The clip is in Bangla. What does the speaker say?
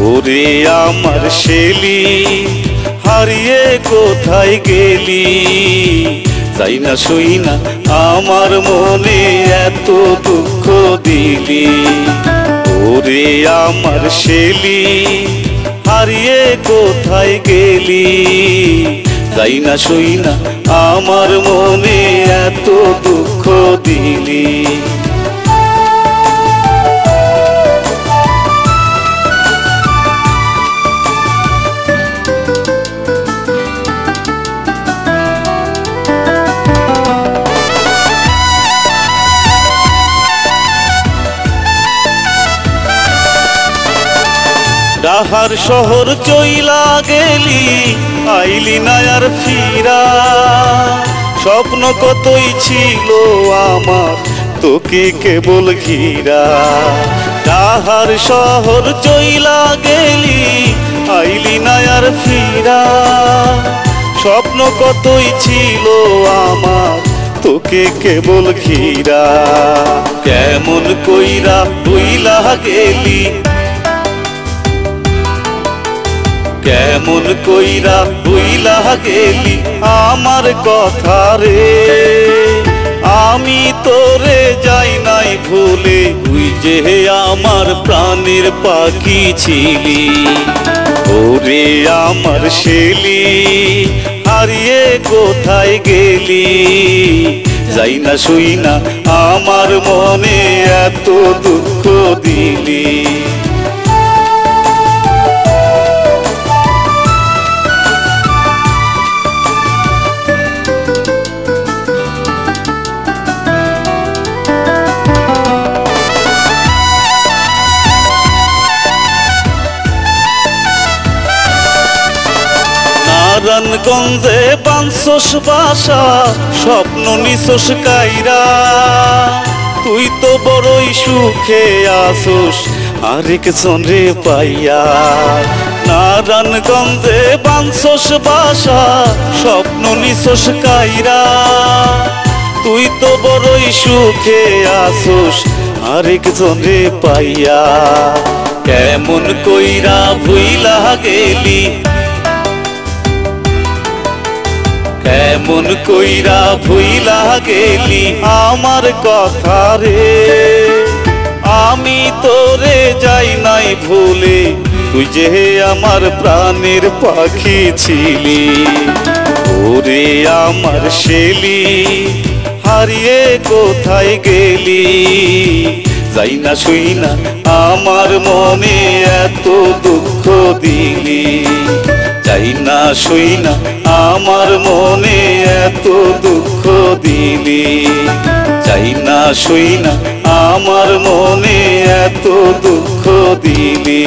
ওরে আমার শেলি হারিয়ে কোথায় গেলি, যাই না শুই না আমার মনে এত দুঃখ দিলি। ওরে আমার শেলি হারিয়ে কোথায় গেলি, যাই না শুই না আমার মনে এত দুঃখ দিলি। ডাহার শহর চইলা গেলি, আইলি না আর ফিরা। স্বপ্ন কতই ছিল আমার তোকে কেবল ঘিরা। ডাহার শহর চইলা গেলি, আইলি না আর ফিরা। স্বপ্ন কতই ছিল আমার তোকে কেবল ঘিরা। কেমন কইরা বইলা গেলি, কেমন কইরা বইলা গেলি আমার কথা রে। আমি তোরে যাই নাই ভুলে, তুই যে আমার প্রাণের পাখি ছিলি। ওরে আমার শেলি হারিয়ে কোথায় গেলি, যাই না শুই না আমার মনে এত দুঃখ দিলি। নারায়ণগঞ্জে বানছস বাসা, স্বপ্ন নিছস কাইরা। তুই তো বড়ই সুখে আসোস আরেক জনরে পাইয়া। নারায়ণগঞ্জে বানছস বাসা, স্বপ্ন নিছস কাইরা। তুই তো বড়ই সুখে আসোস আরেক জনরে পাইয়া। কেমন কইরা ভুইলা গেলি, কেমন কইরা ভুইলা গেলি আমার কথা রে। আমি তোরে যাই নাই ভুলে, তুই যে আমার প্রাণের পাখি ছিলি। ওরে আমার শেলি হারিয়ে কোথায় গেলি, যাই না শুই না আমার মনে এত দুঃখ দিলি। যাই না শুই না আমার মনে এত দুঃখ দিলি। যাই না শুই না আমার মনে এত দুঃখ দিলি।